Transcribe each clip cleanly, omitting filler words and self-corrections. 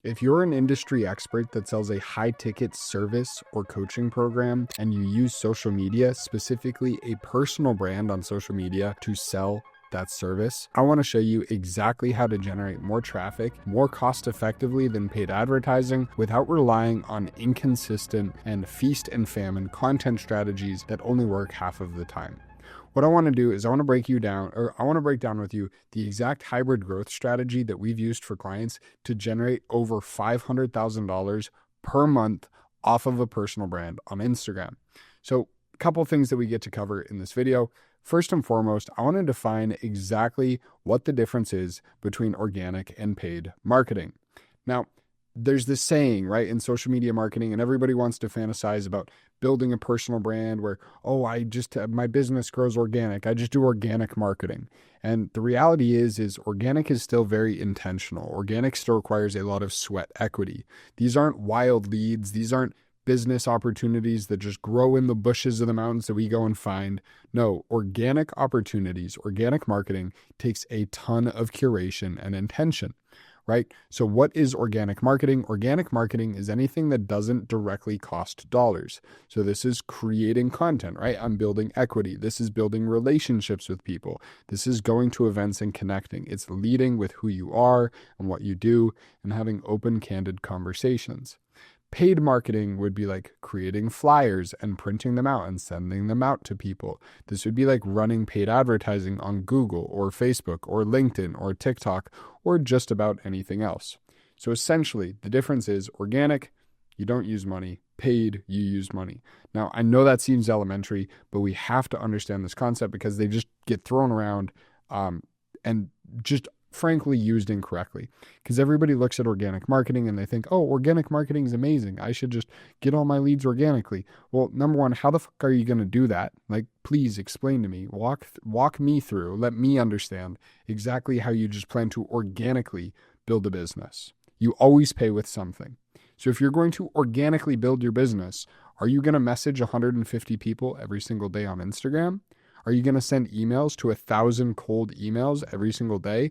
If you're an industry expert that sells a high ticket service or coaching program and you use social media, specifically a personal brand on social media to sell that service, I want to show you exactly how to generate more traffic more cost effectively than paid advertising without relying on inconsistent and feast and famine content strategies that only work half of the time. What I want to do is I want to break down with you the exact hybrid growth strategy that we've used for clients to generate over $500,000 per month off of a personal brand on Instagram. So a couple things that we get to cover in this video. First and foremost, I want to define exactly what the difference is between organic and paid marketing. Now, there's this saying, right, in social media marketing, and everybody wants to fantasize about building a personal brand where, oh, my business grows organic. I just do organic marketing. And the reality is organic is still very intentional. Organic still requires a lot of sweat equity. These aren't wild leads. These aren't business opportunities that just grow in the bushes of the mountains that we go and find. No, organic opportunities, organic marketing takes a ton of curation and intention. Right? So what is organic marketing? Organic marketing is anything that doesn't directly cost dollars. So this is creating content, right? I'm building equity. This is building relationships with people. This is going to events and connecting. It's leading with who you are and what you do and having open, candid conversations. Paid marketing would be like creating flyers and printing them out and sending them out to people. This would be like running paid advertising on Google or Facebook or LinkedIn or TikTok or just about anything else. So essentially, the difference is organic, you don't use money. Paid, you use money. Now, I know that seems elementary, but we have to understand this concept because they just get thrown around and just frankly used incorrectly, because everybody looks at organic marketing and they think, oh, organic marketing is amazing. I should just get all my leads organically. Well, number one, how the fuck are you going to do that? Like, please explain to me, walk me through, let me understand exactly how you just plan to organically build a business. You always pay with something. So if you're going to organically build your business, are you going to message 150 people every single day on Instagram? Are you going to send emails to 1,000 cold emails every single day?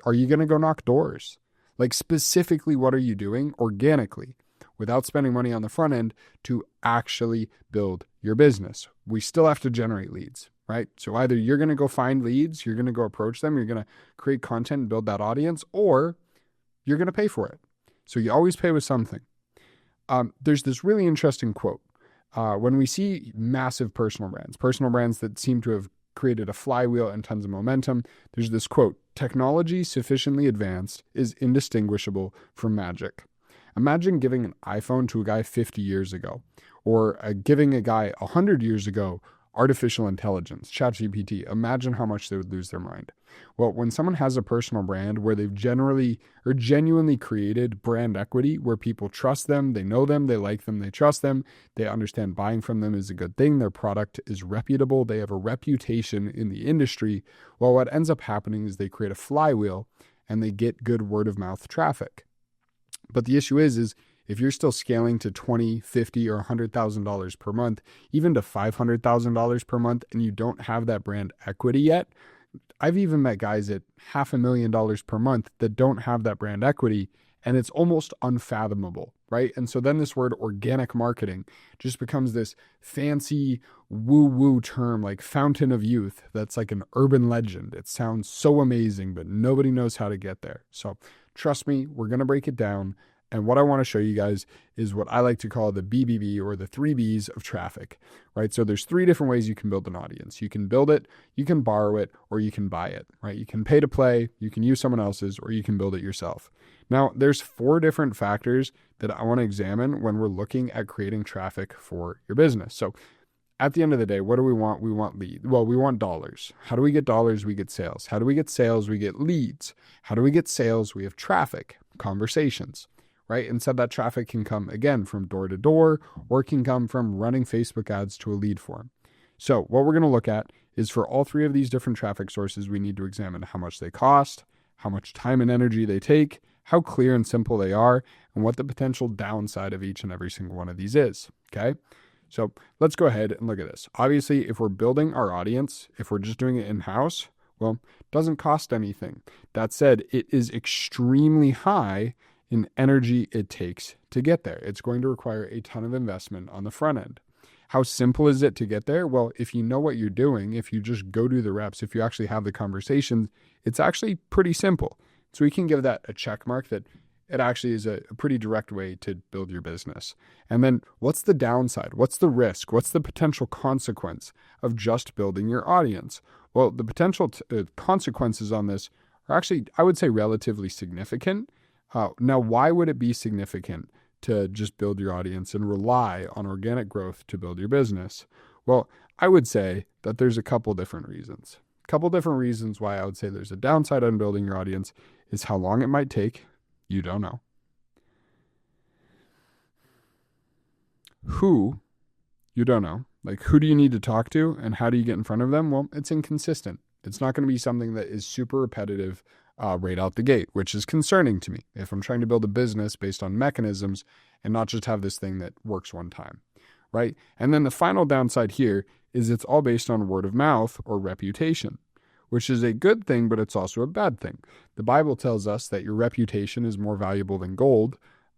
Are you going to go knock doors? Like, specifically, what are you doing organically without spending money on the front end to actually build your business? We still have to generate leads, right? So either you're going to go find leads, you're going to go approach them, you're going to create content and build that audience, or you're going to pay for it. So you always pay with something. There's this really interesting quote. When we see massive personal brands that seem to have created a flywheel and tons of momentum, there's this quote: technology sufficiently advanced is indistinguishable from magic. Imagine giving an iPhone to a guy 50 years ago, or giving a guy 100 years ago artificial intelligence, ChatGPT. Imagine how much they would lose their mind. Well, when someone has a personal brand where they've genuinely created brand equity, where people trust them, they know them, they like them, they trust them, they understand buying from them is a good thing, their product is reputable, they have a reputation in the industry, well, what ends up happening is they create a flywheel and they get good word of mouth traffic. But the issue is if you're still scaling to $20, $50, or $100,000 per month, even to $500,000 per month, and you don't have that brand equity yet, I've even met guys at $500,000 per month that don't have that brand equity, and it's almost unfathomable, right? And so then this word organic marketing just becomes this fancy woo-woo term like fountain of youth that's like an urban legend. It sounds so amazing, but nobody knows how to get there. So trust me, we're going to break it down. And what I want to show you guys is what I like to call the BBB, or the 3Bs of traffic, right? So there's 3 different ways you can build an audience. You can build it, you can borrow it, or you can buy it, right? You can pay to play, you can use someone else's, or you can build it yourself. Now, there's 4 different factors that I want to examine when we're looking at creating traffic for your business. So at the end of the day, what do we want? We want leads. Well, we want dollars. How do we get dollars? We get sales. How do we get sales? We get leads. How do we get sales? We have traffic, conversations. Right? And so that traffic can come again from door to door, or it can come from running Facebook ads to a lead form. So what we're going to look at is for all 3 of these different traffic sources, we need to examine how much they cost, how much time and energy they take, how clear and simple they are, and what the potential downside of each and every single one of these is. Okay. So let's go ahead and look at this. Obviously, if we're building our audience, if we're just doing it in-house, well, it doesn't cost anything. That said, it is extremely high in energy it takes to get there. It's going to require a ton of investment on the front end. How simple is it to get there? Well, if you know what you're doing, if you just go do the reps, if you actually have the conversations, it's actually pretty simple. So we can give that a check mark that it actually is a pretty direct way to build your business. And then what's the downside? What's the risk? What's the potential consequence of just building your audience? Well, the potential consequences on this are actually, I would say, relatively significant. Now, why would it be significant to just build your audience and rely on organic growth to build your business? Well, I would say that there's a couple different reasons. A couple different reasons why I would say there's a downside on building your audience is how long it might take. You don't know. Who, you don't know. Like, who do you need to talk to and how do you get in front of them? Well, it's inconsistent. It's not going to be something that is super repetitive right out the gate, which is concerning to me if I'm trying to build a business based on mechanisms and not just have this thing that works one time, right? And then the final downside here is it's all based on word of mouth or reputation, which is a good thing, but it's also a bad thing. The Bible tells us that your reputation is more valuable than gold.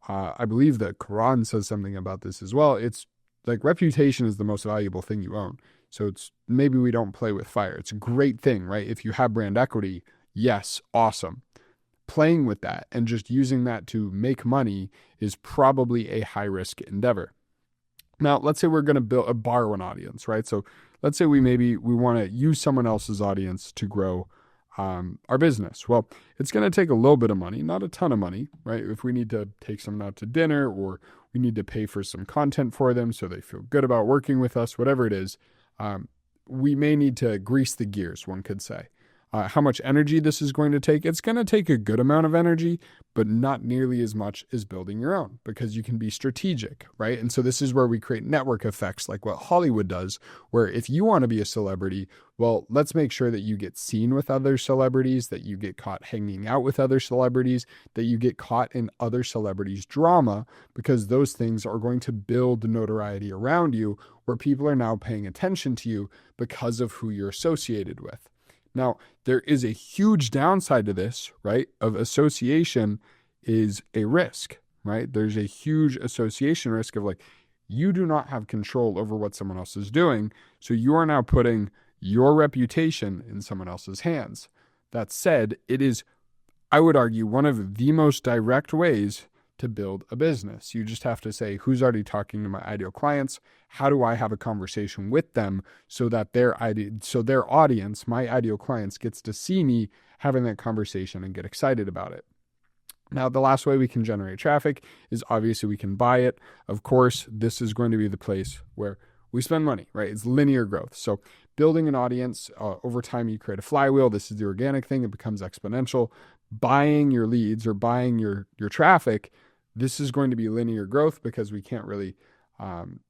I believe the Quran says something about this as well. It's like reputation is the most valuable thing you own. So it's maybe we don't play with fire. It's a great thing, right? If you have brand equity, yes, awesome. Playing with that and just using that to make money is probably a high risk endeavor. Now, let's say we're going to borrow an audience, right? So let's say we want to use someone else's audience to grow our business. Well, it's going to take a little bit of money, not a ton of money, right? If we need to take someone out to dinner or we need to pay for some content for them so they feel good about working with us, whatever it is, we may need to grease the gears, one could say. How much energy this is going to take? It's going to take a good amount of energy, but not nearly as much as building your own because you can be strategic, right? And so this is where we create network effects like what Hollywood does, where if you want to be a celebrity, well, let's make sure that you get seen with other celebrities, that you get caught hanging out with other celebrities, that you get caught in other celebrities' drama, because those things are going to build notoriety around you where people are now paying attention to you because of who you're associated with. Now, there is a huge downside to this, right? Of association is a risk, right? There's a huge association risk of like, you do not have control over what someone else is doing. So you are now putting your reputation in someone else's hands. That said, it is, I would argue, one of the most direct ways to build a business. You just have to say, who's already talking to my ideal clients? How do I have a conversation with them so that their audience, my ideal clients, gets to see me having that conversation and get excited about it? Now, the last way we can generate traffic is obviously we can buy it. Of course, this is going to be the place where we spend money, right? It's linear growth. So building an audience, over time, you create a flywheel. This is the organic thing. It becomes exponential. Buying your leads or buying your traffic, this is going to be linear growth because we can't really,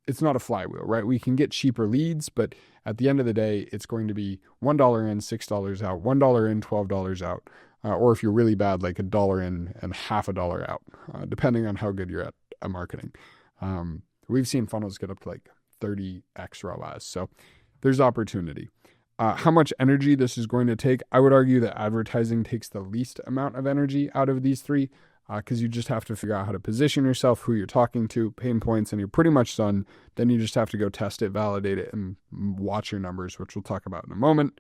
it's not a flywheel, right? We can get cheaper leads, but at the end of the day, it's going to be $1 in, $6 out, $1 in, $12 out. Or if you're really bad, like $1 in and half a dollar out, depending on how good you're at marketing. We've seen funnels get up to like 30x ROAS. So there's opportunity. How much energy this is going to take? I would argue that advertising takes the least amount of energy out of these three because you just have to figure out how to position yourself, who you're talking to, pain points, and you're pretty much done. Then you just have to go test it, validate it, and watch your numbers, which we'll talk about in a moment.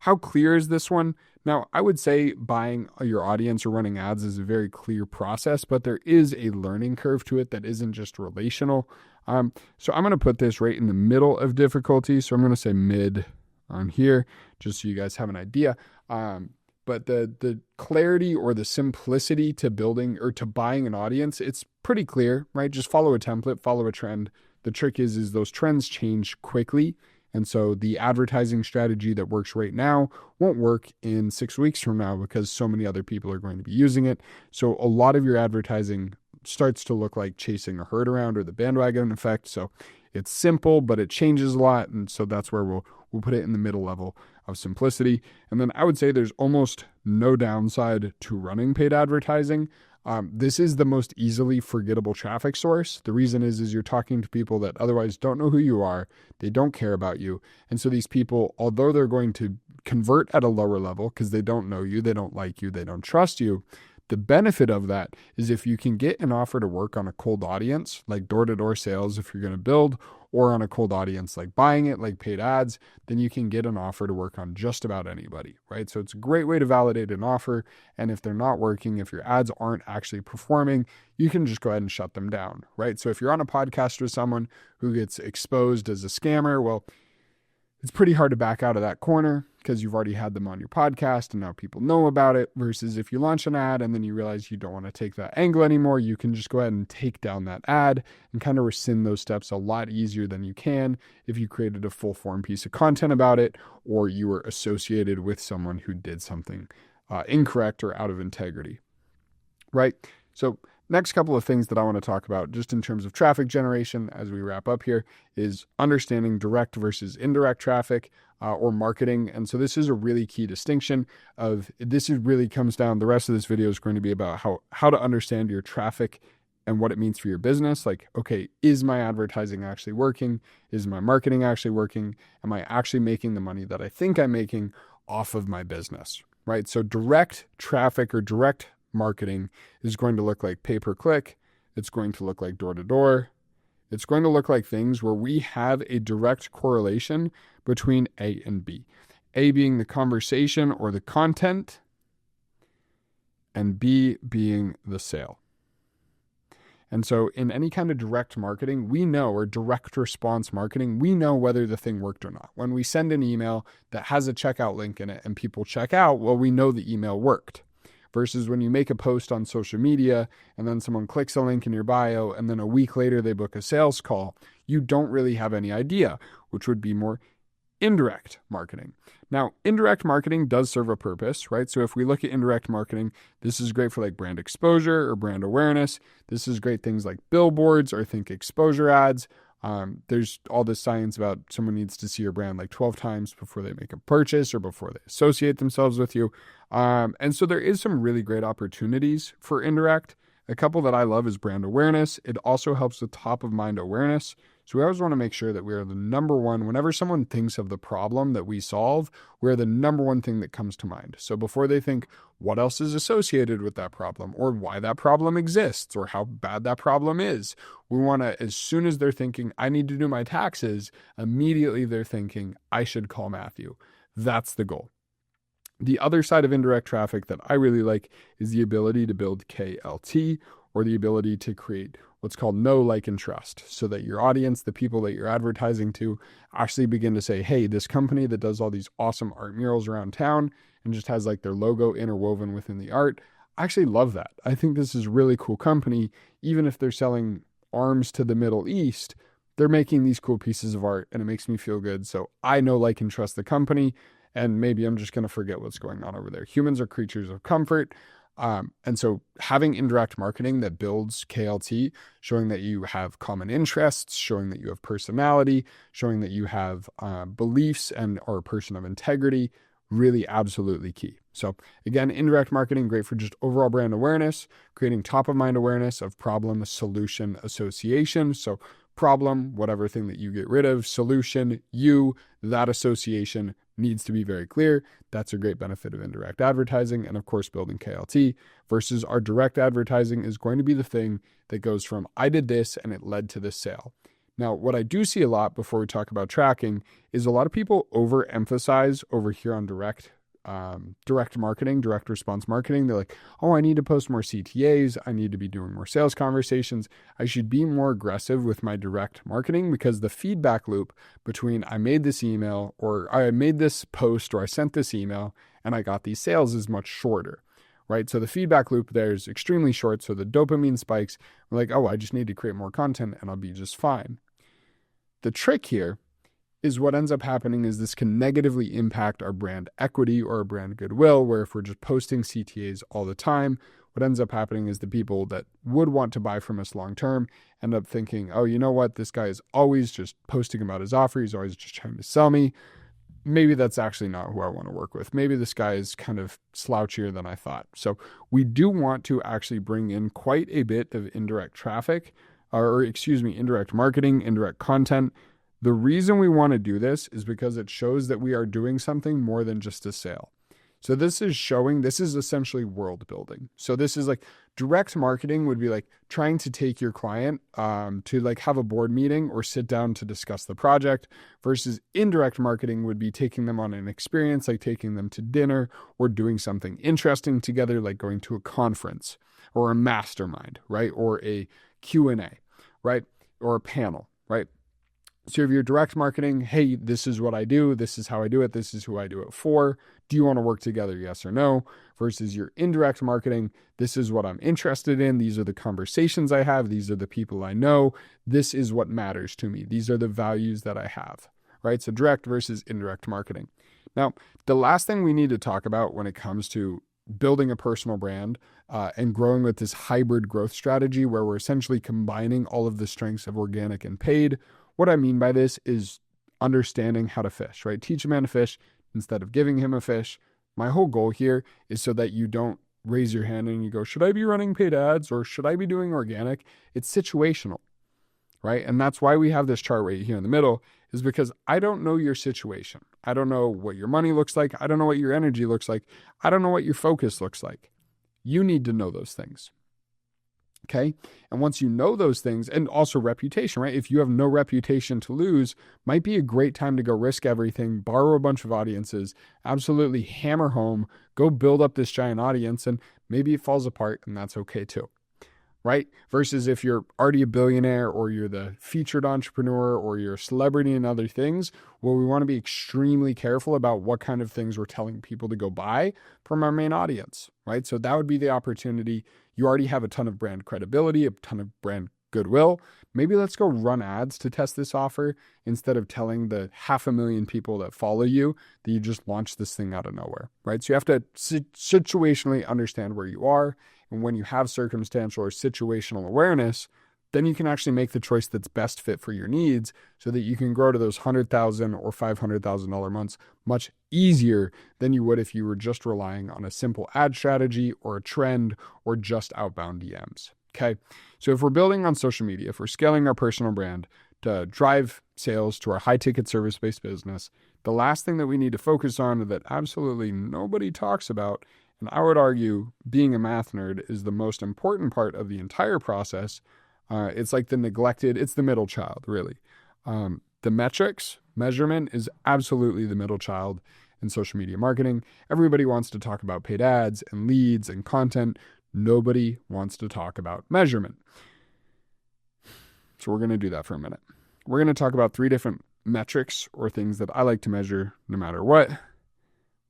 How clear is this one? Now, I would say buying your audience or running ads is a very clear process, but there is a learning curve to it that isn't just relational. So I'm going to put this right in the middle of difficulty. So I'm going to say mid on here, just so you guys have an idea. But the clarity or the simplicity to building or to buying an audience, it's pretty clear, right? Just follow a template, follow a trend. The trick is those trends change quickly. And so the advertising strategy that works right now won't work in 6 weeks from now because so many other people are going to be using it. So a lot of your advertising starts to look like chasing a herd around or the bandwagon effect. So it's simple, but it changes a lot. And so that's where we'll put it in the middle level of simplicity. And then I would say there's almost no downside to running paid advertising. This is the most easily forgettable traffic source. The reason is you're talking to people that otherwise don't know who you are. They don't care about you. And so these people, although they're going to convert at a lower level because they don't know you, they don't like you, they don't trust you, The benefit of that is if you can get an offer to work on a cold audience, like door-to-door sales, if you're going to build, or on a cold audience, like buying it, like paid ads, then you can get an offer to work on just about anybody, right? So it's a great way to validate an offer. And if they're not working, if your ads aren't actually performing, you can just go ahead and shut them down, right? So if you're on a podcast with someone who gets exposed as a scammer, well, it's pretty hard to back out of that corner because you've already had them on your podcast and now people know about it, versus if you launch an ad and then you realize you don't want to take that angle anymore, you can just go ahead and take down that ad and kind of rescind those steps a lot easier than you can if you created a full form piece of content about it, or you were associated with someone who did something incorrect or out of integrity, right? So next couple of things that I want to talk about just in terms of traffic generation as we wrap up here is understanding direct versus indirect traffic or marketing. And so this is a really key distinction of this. Is really comes down, the rest of this video is going to be about how to understand your traffic and what it means for your business. Like, okay, is my advertising actually working? Is my marketing actually working? Am I actually making the money that I think I'm making off of my business, right? So direct traffic or direct marketing is going to look like pay-per-click. It's going to look like door-to-door. It's going to look like things where we have a direct correlation between A and B. A being the conversation or the content, and B being the sale. And so in any kind of direct marketing, we know, or direct response marketing, we know whether the thing worked or not. When we send an email that has a checkout link in it and people check out, well, we know the email worked. Versus when you make a post on social media and then someone clicks a link in your bio and then a week later they book a sales call, you don't really have any idea, which would be more indirect marketing. Now, indirect marketing does serve a purpose, right? So if we look at indirect marketing, this is great for like brand exposure or brand awareness. This is great things like billboards or think exposure ads. There's all this science about someone needs to see your brand like 12 times before they make a purchase or before they associate themselves with you. And so there is some really great opportunities for indirect. A couple that I love is brand awareness. It also helps with top of mind awareness. So we always want to make sure that we are the number one, whenever someone thinks of the problem that we solve, we're the number one thing that comes to mind. So before they think what else is associated with that problem or why that problem exists or how bad that problem is, we want to, as soon as they're thinking, I need to do my taxes, immediately they're thinking, I should call Matthew. That's the goal. The other side of indirect traffic that I really like is the ability to build KLT, or the ability to create what's called know, like, and trust, so that your audience, the people that you're advertising to, actually begin to say, hey, this company that does all these awesome art murals around town and just has like their logo interwoven within the art, I actually love that. I think this is a really cool company. Even if they're selling arms to the Middle East, they're making these cool pieces of art and it makes me feel good. So I know, like, and trust the company. And maybe I'm just going to forget what's going on over there. Humans are creatures of comfort. And so having indirect marketing that builds KLT, showing that you have common interests, showing that you have personality, showing that you have beliefs and are a person of integrity, really absolutely key. So again, indirect marketing, great for just overall brand awareness, creating top of mind awareness of problem, solution, association. So problem, whatever thing that you get rid of, solution, you, that association needs to be very clear. That's a great benefit of indirect advertising. And of course, building KLT versus our direct advertising is going to be the thing that goes from, I did this and it led to this sale. Now, what I do see a lot before we talk about tracking is a lot of people overemphasize over here on direct marketing, direct response marketing. They're like, oh, I need to post more CTAs. I need to be doing more sales conversations. I should be more aggressive with my direct marketing, because the feedback loop between I made this email or I made this post or I sent this email and I got these sales is much shorter, right? So the feedback loop there is extremely short. So the dopamine spikes. We're like, oh, I just need to create more content and I'll be just fine. The trick here is what ends up happening is this can negatively impact our brand equity or our brand goodwill, where if we're just posting CTAs all the time, what ends up happening is the people that would want to buy from us long-term end up thinking, oh, you know what? This guy is always just posting about his offer. He's always just trying to sell me. Maybe that's actually not who I want to work with. Maybe this guy is kind of slouchier than I thought. So we do want to actually bring in quite a bit of indirect traffic, indirect marketing, indirect content. The reason we want to do this is because it shows that we are doing something more than just a sale. So this is essentially world building. So this is like direct marketing would be like trying to take your client to like have a board meeting or sit down to discuss the project, versus indirect marketing would be taking them on an experience, like taking them to dinner or doing something interesting together, like going to a conference or a mastermind, right? Or a Q&A, right? Or a panel, right? So if you're direct marketing, hey, this is what I do, this is how I do it, this is who I do it for. Do you want to work together? Yes or no? Versus your indirect marketing, this is what I'm interested in. These are the conversations I have. These are the people I know. This is what matters to me. These are the values that I have, right? So direct versus indirect marketing. Now, the last thing we need to talk about when it comes to building a personal brand and growing with this hybrid growth strategy where we're essentially combining all of the strengths of organic and paid. What I mean by this is understanding how to fish, right? Teach a man to fish instead of giving him a fish. My whole goal here is so that you don't raise your hand and you go, should I be running paid ads or should I be doing organic? It's situational, right? And that's why we have this chart right here in the middle, is because I don't know your situation. I don't know what your money looks like. I don't know what your energy looks like. I don't know what your focus looks like. You need to know those things. Okay. And once you know those things, and also reputation, right? If you have no reputation to lose, might be a great time to go risk everything, borrow a bunch of audiences, absolutely hammer home, go build up this giant audience, and maybe it falls apart, and that's okay too. Right? Versus if you're already a billionaire or you're the featured entrepreneur or you're a celebrity in other things, well, we want to be extremely careful about what kind of things we're telling people to go buy from our main audience, right? So that would be the opportunity. You already have a ton of brand credibility, a ton of brand goodwill. Maybe let's go run ads to test this offer instead of telling the 500,000 people that follow you that you just launched this thing out of nowhere, right? So you have to situationally understand where you are. And when you have circumstantial or situational awareness, then you can actually make the choice that's best fit for your needs so that you can grow to those $100,000 or $500,000 months much easier than you would if you were just relying on a simple ad strategy or a trend or just outbound DMs. Okay. So if we're building on social media, if we're scaling our personal brand to drive sales to our high ticket service based business, the last thing that we need to focus on that absolutely nobody talks about, and I would argue being a math nerd is the most important part of the entire process. It's like it's the middle child, really. The measurement is absolutely the middle child in social media marketing. Everybody wants to talk about paid ads and leads and content. Nobody wants to talk about measurement. So we're going to do that for a minute. We're going to talk about 3 different metrics or things that I like to measure no matter what,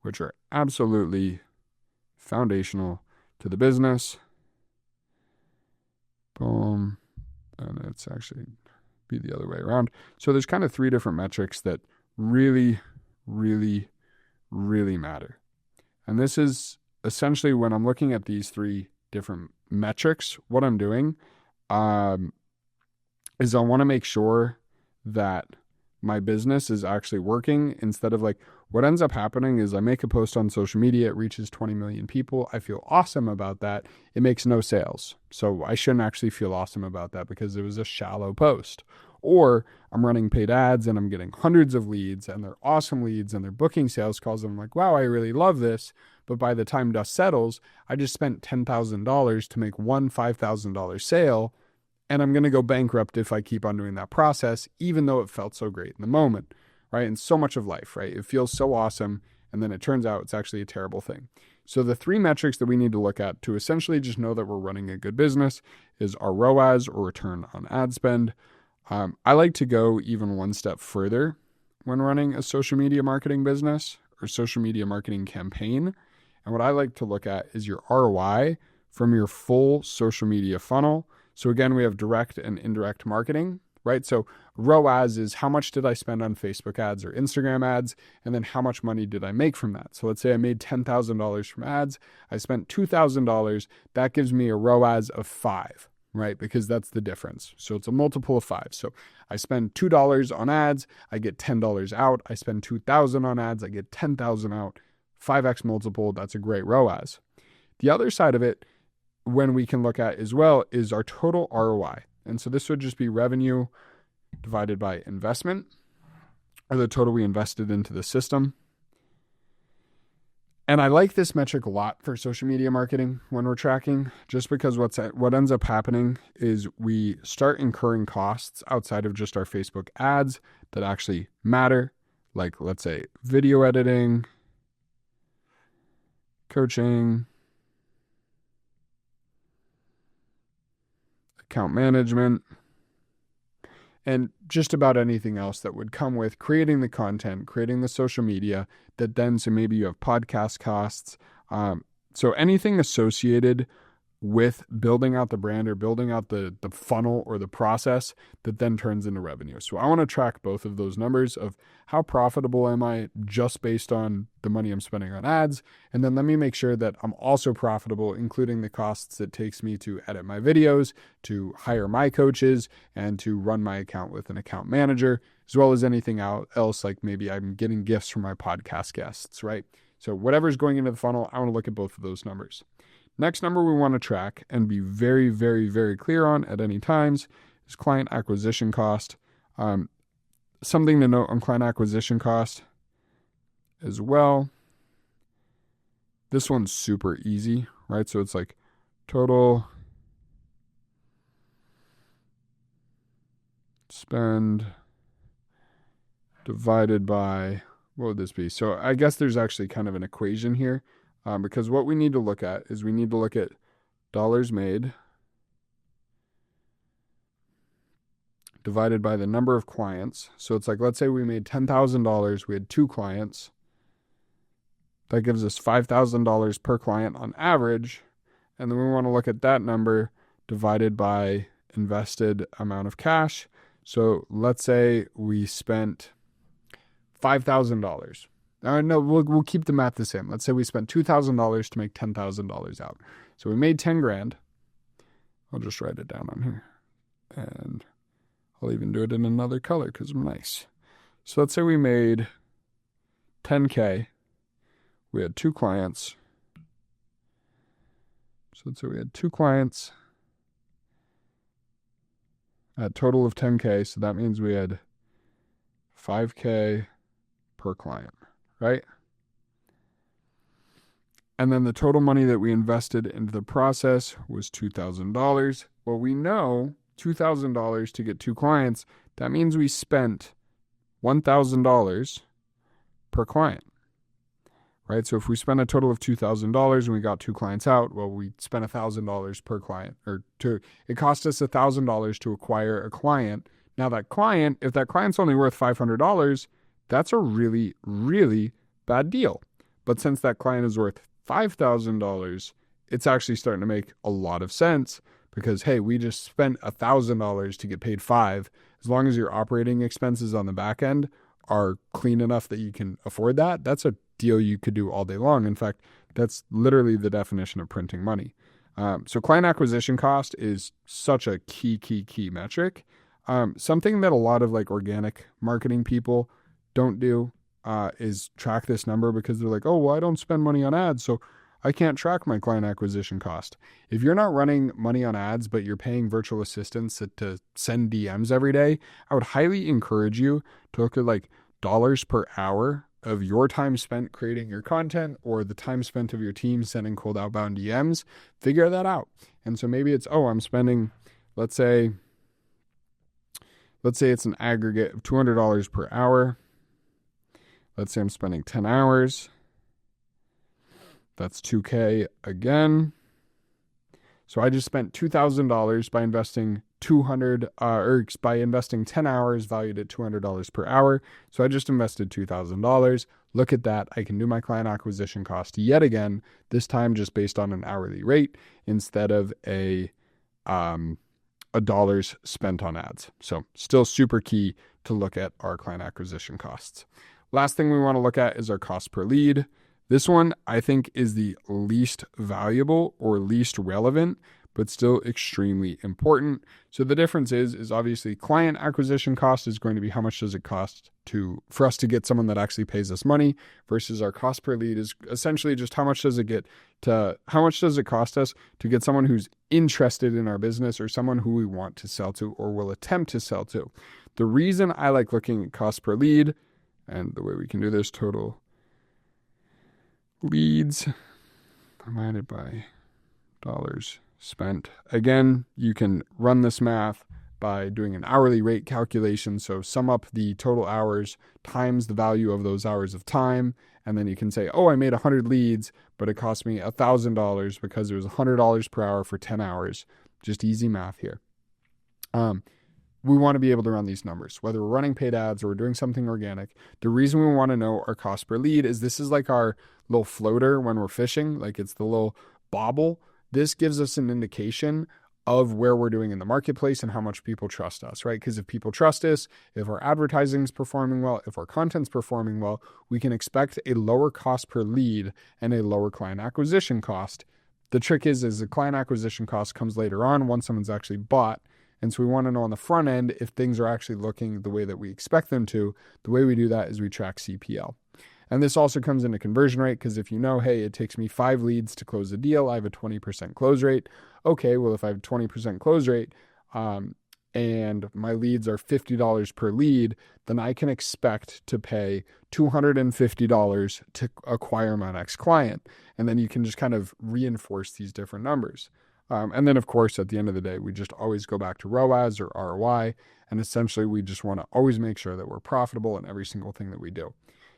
which are absolutely foundational to the business. Boom. And it's actually be the other way around. So there's kind of 3 different metrics that really, really, really matter. And this is essentially when I'm looking at these 3 different metrics, what I'm doing is I want to make sure that my business is actually working, instead of like what ends up happening is I make a post on social media, it reaches 20 million people. I feel awesome about that. It makes no sales. So I shouldn't actually feel awesome about that because it was a shallow post. Or I'm running paid ads and I'm getting hundreds of leads and they're awesome leads and they're booking sales calls. And I'm like, wow, I really love this. But by the time dust settles, I just spent $10,000 to make one $5,000 sale. And I'm going to go bankrupt if I keep on doing that process, even though it felt so great in the moment, right? And so much of life, right? It feels so awesome. And then it turns out it's actually a terrible thing. So the 3 metrics that we need to look at to essentially just know that we're running a good business is our ROAS, or return on ad spend. I like to go even one step further when running a social media marketing business or social media marketing campaign. And what I like to look at is your ROI from your full social media funnel. So again, we have direct and indirect marketing, right? So ROAS is how much did I spend on Facebook ads or Instagram ads, and then how much money did I make from that? So let's say I made $10,000 from ads. I spent $2,000. That gives me a ROAS of 5, right? Because that's the difference. So it's a multiple of 5. So I spend $2 on ads, I get $10 out. I spend $2,000 on ads, I get $10,000 out. 5x multiple, that's a great ROAS. The other side of it, when we can look at as well, is our total ROI. And so this would just be revenue divided by investment, or the total we invested into the system. And I like this metric a lot for social media marketing when we're tracking, just because what ends up happening is we start incurring costs outside of just our Facebook ads that actually matter, like let's say video editing, coaching, account management, and just about anything else that would come with creating the content, creating the social media, that then, so maybe you have podcast costs. So anything associated with building out the brand or building out the funnel or the process that then turns into revenue. So I want to track both of those numbers of how profitable am I just based on the money I'm spending on ads. And then let me make sure that I'm also profitable, including the costs it takes me to edit my videos, to hire my coaches, and to run my account with an account manager, as well as anything else, like maybe I'm getting gifts from my podcast guests, right? So whatever's going into the funnel, I want to look at both of those numbers. Next number we want to track and be very, very, very clear on at any times is client acquisition cost. Something to note on client acquisition cost as well. This one's super easy, right? So it's like total spend divided by, what would this be? So I guess there's actually kind of an equation here. Because what we need to look at is we need to look at dollars made divided by the number of clients. So it's like, let's say we made $10,000. We had 2 clients. That gives us $5,000 per client on average. And then we want to look at that number divided by invested amount of cash. So let's say we spent $5,000. No, we'll keep the math the same. Let's say we spent $2,000 to make $10,000 out. So we made 10 grand. I'll just write it down on here. And I'll even do it in another color because I'm nice. So let's say we made 10K. We had 2 clients. So let's say we had 2 clients at a total of 10K. So that means we had 5K per client. Right? And then the total money that we invested into the process was $2,000. Well, we know $2,000 to get 2 clients. That means we spent $1,000 per client. Right? So if we spent a total of $2,000 and we got 2 clients out, well, we spent $1,000 per client. It cost us $1,000 to acquire a client. Now that client, if that client's only worth $500, that's a really, really bad deal. But since that client is worth $5,000, it's actually starting to make a lot of sense because, hey, we just spent $1,000 to get paid $5,000. As long as your operating expenses on the back end are clean enough that you can afford that, that's a deal you could do all day long. In fact, that's literally the definition of printing money. So client acquisition cost is such a key metric. Something that a lot of like organic marketing people don't do is track this number because they're like, oh, well, I don't spend money on ads, so I can't track my client acquisition cost. If you're not running money on ads, but you're paying virtual assistants to send DMs every day, I would highly encourage you to look at like dollars per hour of your time spent creating your content or the time spent of your team sending cold outbound DMs. Figure that out. And so maybe it's, I'm spending, let's say it's an aggregate of $200 per hour. Let's say I'm spending 10 hours. That's $2K again. So I just spent $2,000 by investing by investing 10 hours valued at $200 per hour. So I just invested $2,000. Look at that. I can do my client acquisition cost yet again, this time just based on an hourly rate instead of a dollars spent on ads. So still super key to look at our client acquisition costs. Last thing we want to look at is our cost per lead. This one I think is the least valuable or least relevant, but still extremely important. So the difference is obviously client acquisition cost is going to be how much does it cost for us to get someone that actually pays us money, versus our cost per lead is essentially just how much does it cost us to get someone who's interested in our business or someone who we want to sell to or will attempt to sell to. The reason I like looking at cost per lead, and the way we can do this, total leads divided by dollars spent. Again, you can run this math by doing an hourly rate calculation. So sum up the total hours times the value of those hours of time. And then you can say, oh, I made 100 leads, but it cost me $1,000 because it was $100 per hour for 10 hours. Just easy math here. We want to be able to run these numbers, whether we're running paid ads or we're doing something organic. The reason we want to know our cost per lead is this is like our little floater when we're fishing, like it's the little bobble. This gives us an indication of where we're doing in the marketplace and how much people trust us, right? Because if people trust us, if our advertising is performing well, if our content's performing well, we can expect a lower cost per lead and a lower client acquisition cost. The trick is the client acquisition cost comes later on once someone's actually bought. And so we want to know on the front end if things are actually looking the way that we expect them to. The way we do that is we track CPL. And this also comes into conversion rate because if you know, hey, it takes me 5 leads to close a deal, I have a 20% close rate. Okay, well, if I have a 20% close rate and my leads are $50 per lead, then I can expect to pay $250 to acquire my next client. And then you can just kind of reinforce these different numbers. And then, of course, at the end of the day, we just always go back to ROAS or ROI. And essentially, we just want to always make sure that we're profitable in every single thing that we do.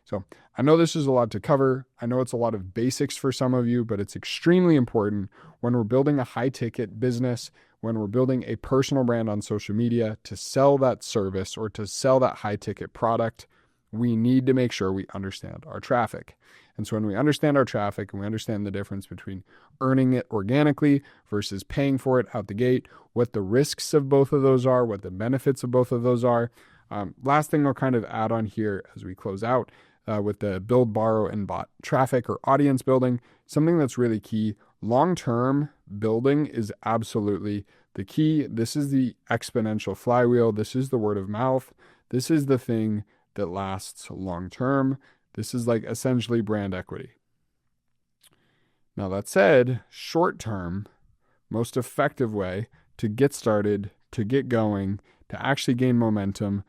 So I know this is a lot to cover. I know it's a lot of basics for some of you, but it's extremely important when we're building a high ticket business, when we're building a personal brand on social media to sell that service or to sell that high ticket product. We need to make sure we understand our traffic. And so when we understand our traffic and we understand the difference between earning it organically versus paying for it out the gate, what the risks of both of those are, what the benefits of both of those are. Last thing I'll kind of add on here as we close out with the build, borrow, and bot traffic or audience building, something that's really key. Long-term building is absolutely the key. This is the exponential flywheel. This is the word of mouth. This is the thing that lasts long-term. This is like essentially brand equity. Now that said, short-term, most effective way to get started, to get going, to actually gain momentum,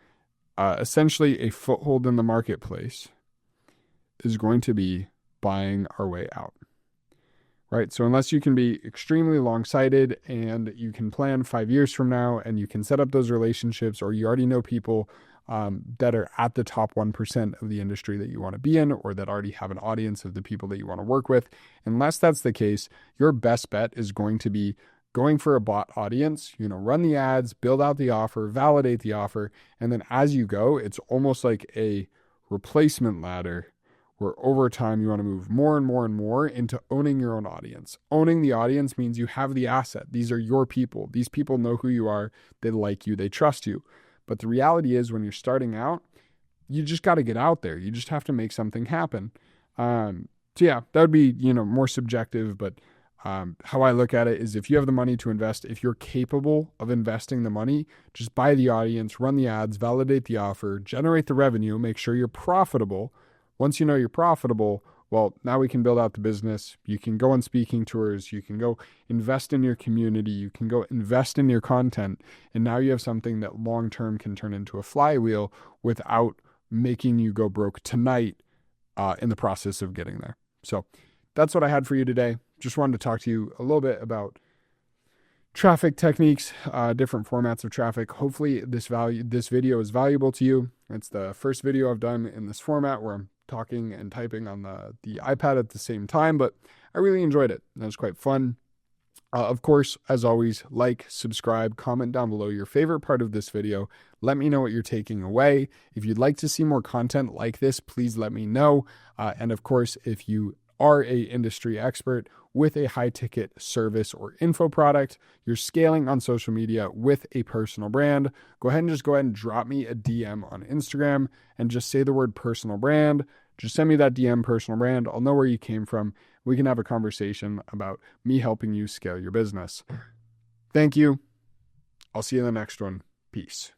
essentially a foothold in the marketplace is going to be buying our way out, right? So unless you can be extremely long-sighted and you can plan 5 years from now and you can set up those relationships or you already know people that are at the top 1% of the industry that you want to be in or that already have an audience of the people that you want to work with, unless that's the case, your best bet is going to be going for a bot audience, run the ads, build out the offer, validate the offer. And then as you go, it's almost like a replacement ladder where over time you want to move more and more and more into owning your own audience. Owning the audience means you have the asset. These are your people. These people know who you are. They like you. They trust you. But the reality is when you're starting out, you just got to get out there. You just have to make something happen. So yeah, that would be, more subjective, but how I look at it is if you have the money to invest, if you're capable of investing the money, just buy the audience, run the ads, validate the offer, generate the revenue, make sure you're profitable. Once you know you're profitable, well, now we can build out the business. You can go on speaking tours. You can go invest in your community. You can go invest in your content. And now you have something that long-term can turn into a flywheel without making you go broke tonight in the process of getting there. So that's what I had for you today. Just wanted to talk to you a little bit about traffic techniques, different formats of traffic. Hopefully this video is valuable to you. It's the first video I've done in this format where I'm talking and typing on the iPad at the same time, but I really enjoyed it. It was quite fun. Of course, as always, like, subscribe, comment down below your favorite part of this video. Let me know what you're taking away. If you'd like to see more content like this, please let me know. And of course, if you are a industry expert with a high ticket service or info product, you're scaling on social media with a personal brand, go ahead and drop me a DM on Instagram and just say the word personal brand. Just send me that DM personal brand. I'll know where you came from. We can have a conversation about me helping you scale your business. Thank you. I'll see you in the next one. Peace.